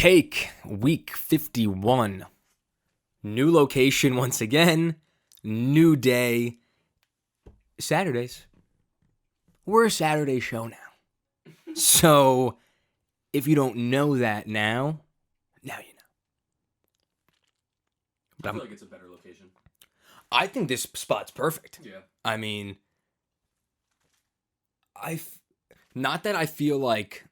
Take week 51. New location once again. New day. Saturdays. We're a Saturday show now. So, if you don't know that now you know. I feel like it's a better location. I think this spot's perfect. Yeah. I mean, not that I feel like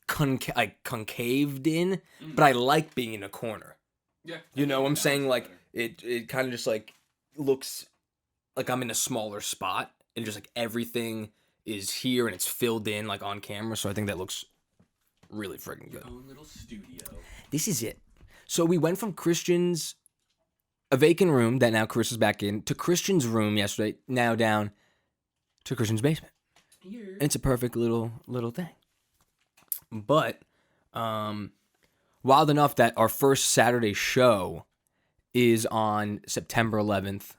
concaved in, but I like being in a corner. Yeah. You know what I'm saying? Like, better. it kind of just like looks like I'm in a smaller spot and just like everything is here and it's filled in like on camera. So I think that looks really freaking good. Your own little studio. This is it. So we went from Christian's, a vacant room that now Chris is back in, to Christian's room yesterday, now down to Christian's basement. Here. It's a perfect little thing. But wild enough that our first Saturday show is on September 11th,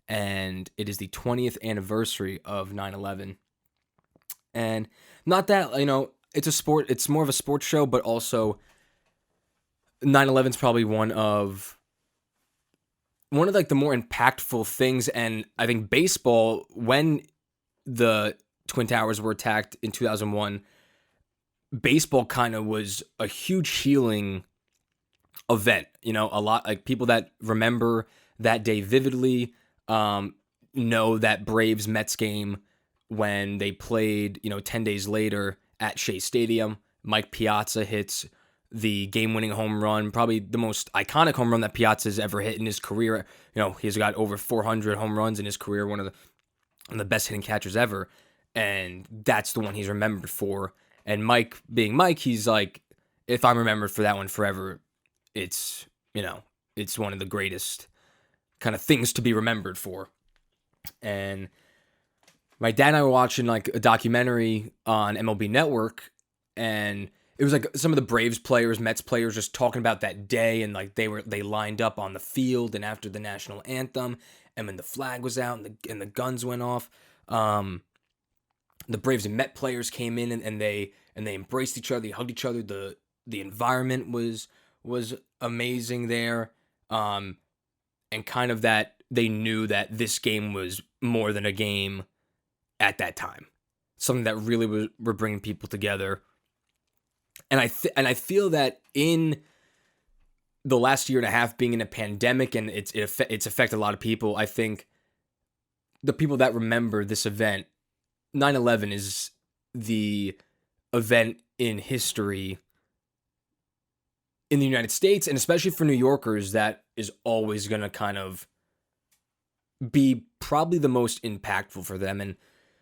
and it is the 20th anniversary of 9/11. And not that, it's more of a sports show, but also 9/11 is probably one of like the more impactful things. And I think baseball, when the Twin Towers were attacked in 2001, baseball kind of was a huge healing event. A lot like people that remember that day vividly know that Braves Mets game when they played, 10 days later at Shea Stadium. Mike Piazza hits the game-winning home run, probably the most iconic home run that Piazza's ever hit in his career. He's got over 400 home runs in his career, one of the best hitting catchers ever, and that's the one he's remembered for. And Mike, being Mike, he's like, if I'm remembered for that one forever, it's one of the greatest kind of things to be remembered for. And my dad and I were watching like a documentary on MLB Network, and it was like some of the Braves players, Mets players just talking about that day, and like they lined up on the field and after the national anthem, and when the flag was out and the guns went off, the Braves and Met players came in and they embraced each other, they hugged each other. The environment was amazing there, and kind of that they knew that this game was more than a game at that time, something that really were bringing people together. And I feel that in the last year and a half being in a pandemic and it's affected a lot of people, I think the people that remember this event, 9/11 is the event in history in the United States, and especially for New Yorkers, that is always going to kind of be probably the most impactful for them. And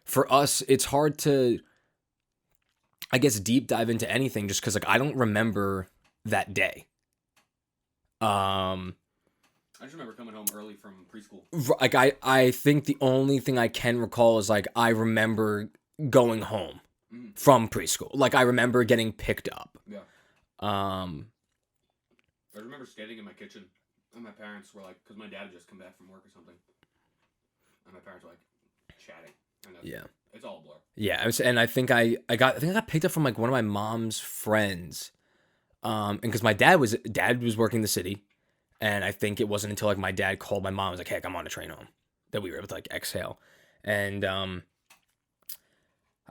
for us, it's hard to, I guess, deep dive into anything just because, like, I don't remember that day. I just remember coming home early from preschool. Like, I think the only thing I can recall is, like, I remember going home from preschool. Like, I remember getting picked up. Yeah. I remember standing in my kitchen, and my parents were like, because my dad had just come back from work or something, and my parents were like chatting. And it's all a blur. Yeah, and I think I got picked up from like one of my mom's friends, and because my dad was working the city, and I think it wasn't until like my dad called my mom and was like, "Hey, I'm on a train home," that we were able to like exhale. And I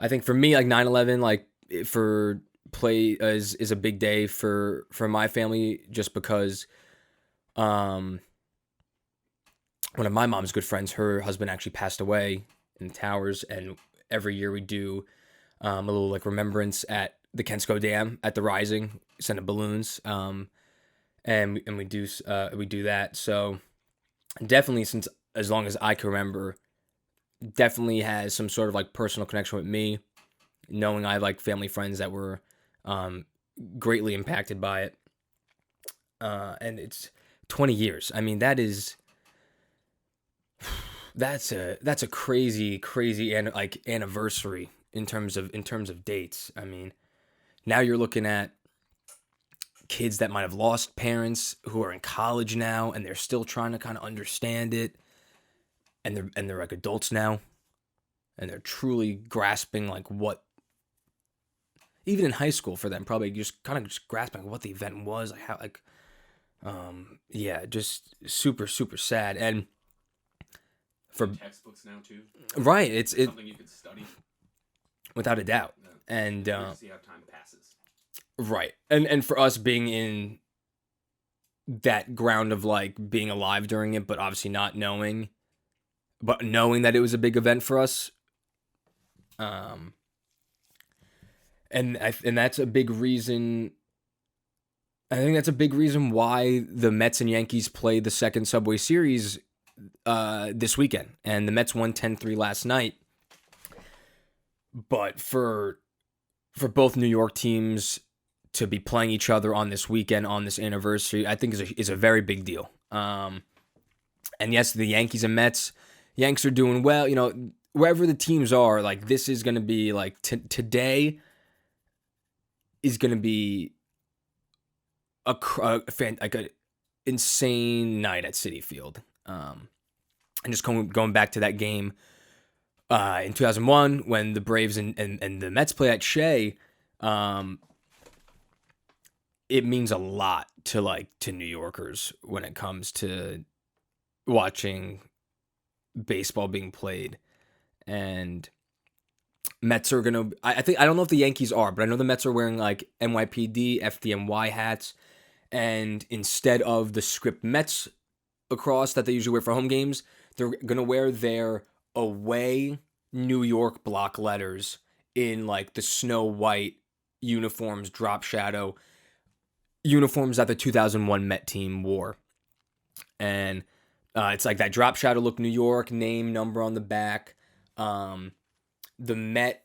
think for me, like 9/11, like for play is a big day for my family, just because one of my mom's good friends, her husband actually passed away in the towers, and every year we do a little like remembrance at the Kensko Dam at the Rising, send up balloons, and we do that. So definitely, since as long as I can remember, definitely has some sort of like personal connection with me, knowing I have like family friends that were greatly impacted by it, and it's 20 years. I mean, that's a crazy and like anniversary in terms of dates. I mean, now you're looking at kids that might have lost parents who are in college now, and they're still trying to kind of understand it, and they're like adults now, and they're truly grasping like what even in high school for them, probably just kind of just grasping what the event was, like how, like, yeah, just super, super sad. And for textbooks now too. right, it's something you could study without a doubt. Yeah. And see how time passes. Right, and for us being in that ground of like being alive during it, but obviously not knowing, but knowing that it was a big event for us. And that's a big reason. I think that's a big reason why the Mets and Yankees played the second Subway Series this weekend, and the Mets won 10-3 last night. But for both New York teams to be playing each other on this weekend, on this anniversary, I think is a very big deal. And yes, the Yankees and Mets, Yanks are doing well. You know, wherever the teams are, like this is going to be like today is going to be like an insane night at Citi Field. And just going back to that game in 2001 when the Braves and the Mets play at Shea, it means a lot to New Yorkers when it comes to watching baseball being played. And Mets are gonna. I don't know if the Yankees are, but I know the Mets are wearing like NYPD, FDNY hats, and instead of the script Mets across that they usually wear for home games, they're gonna wear their away New York block letters in like the snow white uniforms, drop shadow uniforms that the 2001 Met team wore. And it's like that drop shadow look, New York, name, number on the back. The Met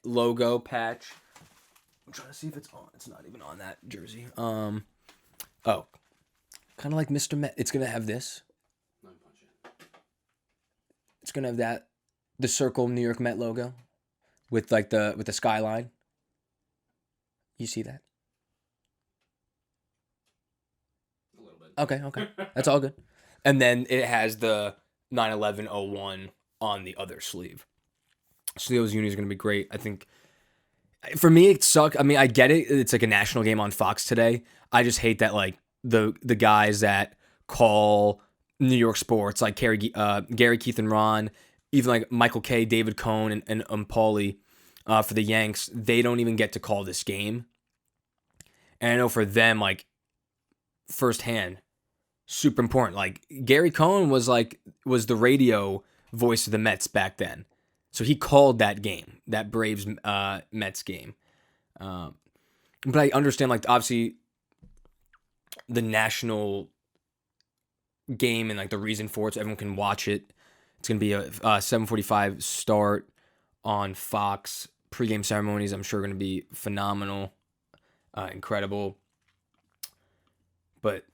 logo patch. I'm trying to see if it's on. It's not even on that jersey. Kind of like Mr. Met. It's gonna have this. It's gonna have that, the circle New York Met logo, with like the skyline. You see that? A little bit. Okay. That's all good. And then it has the 9/11/01 on the other sleeve. So those unis are going to be great. I think for me it sucked. I mean, I get it. It's like a national game on Fox today. I just hate that like the guys that call New York sports, like Gary, Keith, and Ron, even like Michael K, David Cohn, and Paulie for the Yanks, they don't even get to call this game. And I know for them, like firsthand, super important. Like Gary Cohn was the radio voice of the Mets back then, so he called that game, that Braves Mets game. But I understand, like obviously, the national game and like the reason for it, so everyone can watch it. It's gonna be a 7:45 start on Fox. Pre-game ceremonies, I'm sure, are gonna be phenomenal, incredible. But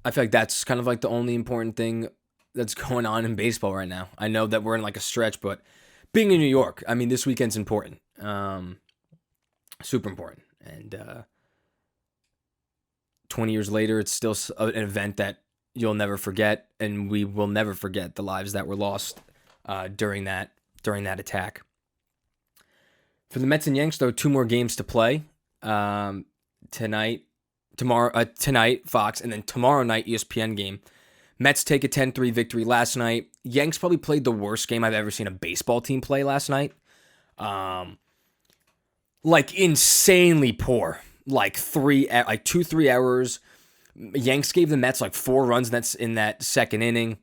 I feel like that's kind of like the only important thing that's going on in baseball right now. I know that we're in like a stretch, but being in New York, I mean, this weekend's important, super important, and 20 years later, it's still an event that you'll never forget, and we will never forget the lives that were lost during that attack. For the Mets and Yanks, though, 2 more games to play tonight, Fox, and then tomorrow night ESPN game. Mets take a 10-3 victory last night. Yanks probably played the worst game I've ever seen a baseball team play last night. Like insanely poor. Like 2-3 errors. Yanks gave the Mets like 4 runs in that second inning.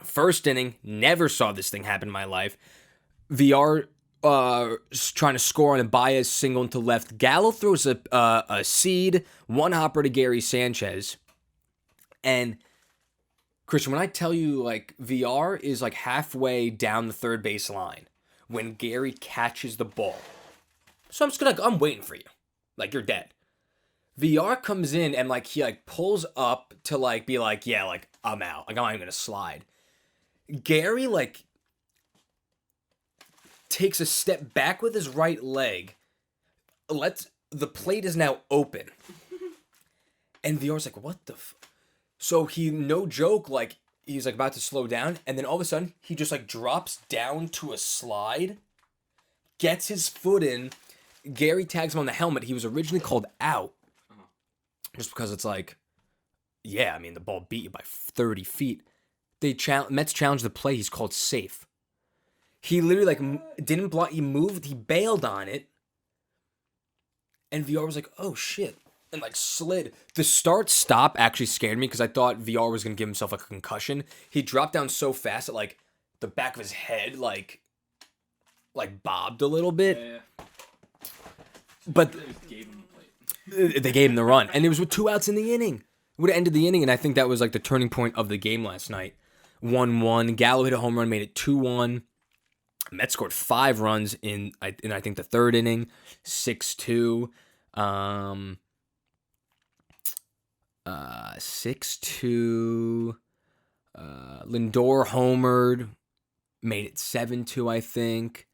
First inning, never saw this thing happen in my life. VR trying to score on a Baez single into left. Gallo throws a seed, one hopper to Gary Sanchez. And Christian, when I tell you like VR is like halfway down the third base line when Gary catches the ball. So I'm waiting for you. Like you're dead. VR comes in and like he like pulls up to like be like, yeah, like I'm out. Like I'm not even gonna slide. Gary like takes a step back with his right leg. The plate is now open. And VR's like, what the So he, no joke, like he's like about to slow down, and then all of a sudden he just like drops down to a slide, gets his foot in. Gary tags him on the helmet. He was originally called out. Just because it's like, yeah, I mean, the ball beat you by 30 feet. Mets challenged the play. He's called safe. He literally, didn't block. He moved. He bailed on it. And VR was like, oh, shit. And, slid. The start-stop actually scared me because I thought VR was going to give himself, a concussion. He dropped down so fast that, the back of his head, bobbed a little bit. Yeah. But They just gave him the plate. they gave him the run. And it was with 2 outs in the inning. It would have ended the inning, and I think that was, the turning point of the game last night. 1-1. Gallo hit a home run, made it 2-1. Mets scored 5 runs in I think, the third inning. 6-2. 6-2. Lindor homered, made it 7-2, I think.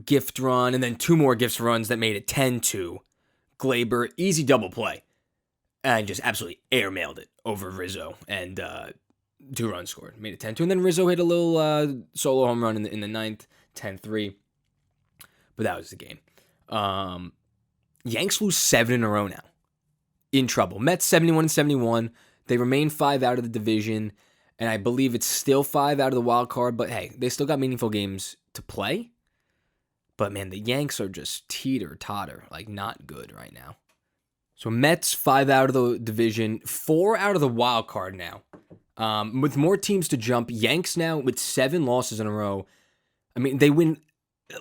Gift run, and then 2 more gift runs that made it 10-2. Glaber, easy double play, and just absolutely airmailed it over Rizzo, and 2 runs scored, made it 10-2, and then Rizzo hit a little solo home run in the ninth, 10-3. But that was the game. Yanks lose 7 in a row now. In trouble. Mets 71-71. They remain 5 out of the division, and I believe it's still 5 out of the wild card. But hey, they still got meaningful games to play. But man, the Yanks are just teeter-totter, not good right now. So Mets 5 out of the division, 4 out of the wild card now. With more teams to jump, Yanks now with 7 losses in a row. I mean, they win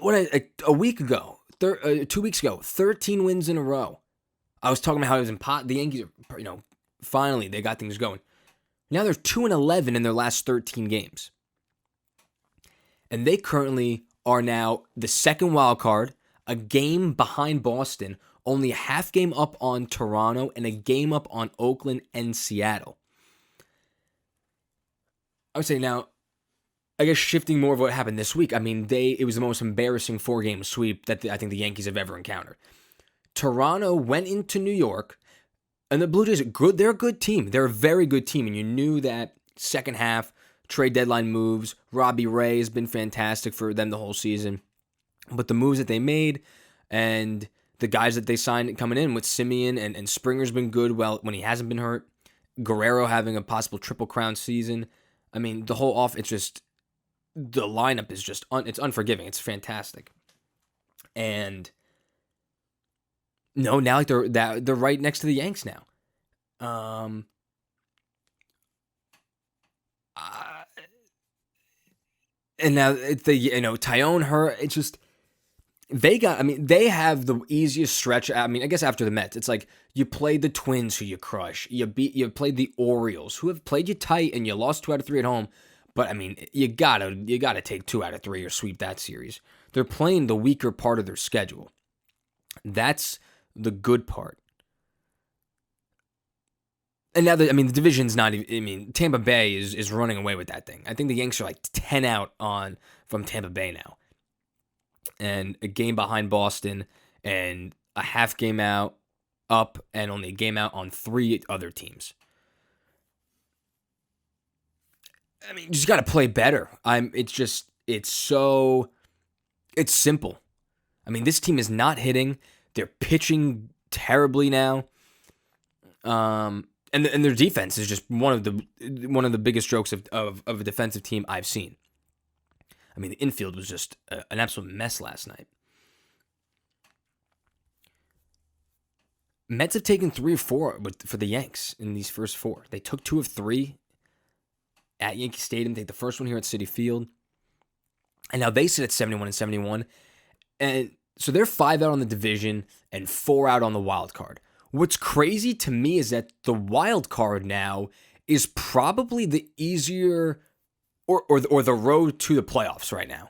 a week ago, 2 weeks ago, 13 wins in a row. I was talking about how it was the Yankees are, finally they got things going. Now they're 2-11 in their last 13 games. And they currently are now the second wild card, a game behind Boston, only a half game up on Toronto, and a game up on Oakland and Seattle. I would say now, I guess shifting more of what happened this week, I mean, it was the most embarrassing 4-game sweep that I think the Yankees have ever encountered. Toronto went into New York, and the Blue Jays are good. They're a good team. They're a very good team, and you knew that second half, trade deadline moves. Robbie Ray has been fantastic for them the whole season. But the moves that they made and the guys that they signed coming in with Simeon and Springer's been good when he hasn't been hurt. Guerrero having a possible Triple Crown season. I mean, the whole it's just, the lineup is just, it's unforgiving. It's fantastic. And no, now they're right next to the Yanks now. And now Tyone Hurt. It's just they have the easiest stretch. I mean, I guess after the Mets, it's like you played the Twins, who you crush. You played the Orioles, who have played you tight, and you lost 2 out of 3 at home. But I mean, you gotta take 2 out of 3 or sweep that series. They're playing the weaker part of their schedule. That's the good part. And now, the division's not even, Tampa Bay is running away with that thing. I think the Yanks are 10 out from Tampa Bay now. And a game behind Boston, and a half game out up, and only a game out on 3 other teams. I mean, you just got to play better. It's simple. I mean, this team is not hitting. They're pitching terribly now. And their defense is just one of the biggest strokes of a defensive team I've seen. I mean, the infield was just an absolute mess last night. Mets have taken 3 or 4 for the Yanks in these first 4. They took 2 of 3 at Yankee Stadium. They take the first one here at Citi Field. And now they sit at 71-71. And so they're 5 out on the division and 4 out on the wild card. What's crazy to me is that the wild card now is probably the easier or the road to the playoffs right now.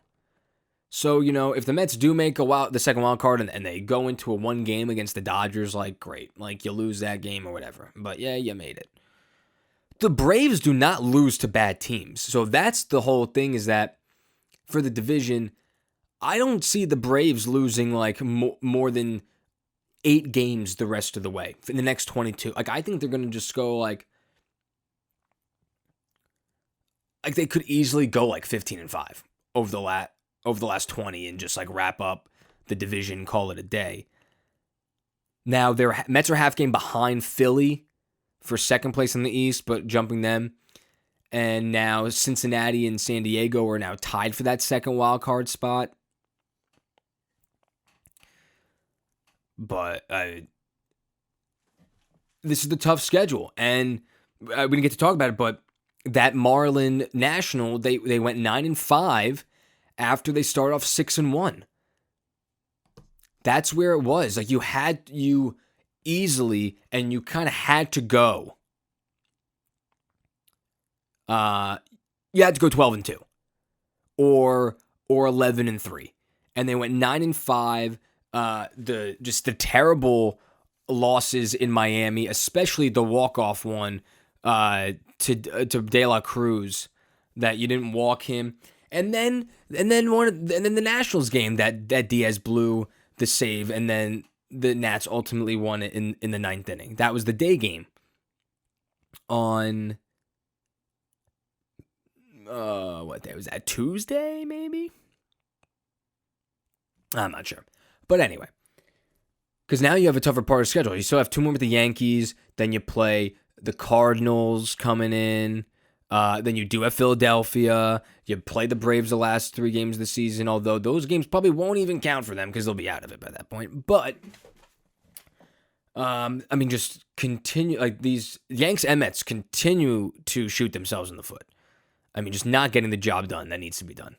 So, if the Mets do make the second wild card and they go into a 1 game against the Dodgers, great. You lose that game or whatever. But yeah, you made it. The Braves do not lose to bad teams. So that's the whole thing, is that for the division, I don't see the Braves losing more than 8 games the rest of the way in the next 22. I think they're going to just go like they could easily go like 15-5 over the last 20 and just like wrap up the division, call it a day. Now their Mets are half game behind Philly for second place in the East, but jumping them. And now Cincinnati and San Diego are now tied for that second wild card spot. But this is the tough schedule, and we didn't get to talk about it. But that Marlin National, they went 9-5 after they started off 6-1. That's where it was. Like you easily, and you kind of had to go. You had to go 12-2, or 11-3, and they went 9-5. The terrible losses in Miami, especially the walk-off one to De La Cruz, that you didn't walk him, and then the Nationals game that Diaz blew the save, and then the Nats ultimately won it in the ninth inning. That was the day game on what day was that? Tuesday, maybe? I'm not sure. But anyway, because now you have a tougher part of the schedule. You still have 2 more with the Yankees. Then you play the Cardinals coming in. Then you do have Philadelphia. You play the Braves the last 3 games of the season, although those games probably won't even count for them because they'll be out of it by that point. But, just continue. Like, these Yanks and Mets continue to shoot themselves in the foot. Just not getting the job done that needs to be done.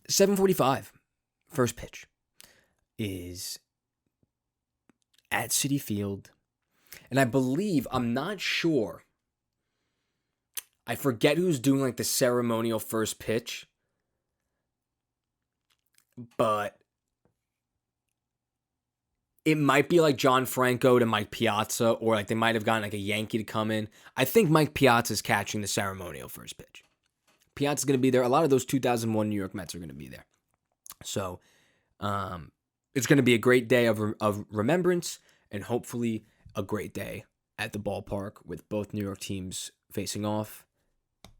7:45. First pitch is at Citi Field. And I believe, I'm not sure, I forget who's doing like the ceremonial first pitch, but it might be like John Franco to Mike Piazza, or like they might have gotten like a Yankee to come in. I think Mike Piazza's catching the ceremonial first pitch. Piazza's going to be there. A lot of those 2001 New York Mets are going to be there. So it's going to be a great day of remembrance, and hopefully a great day at the ballpark with both New York teams facing off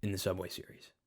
in the Subway Series.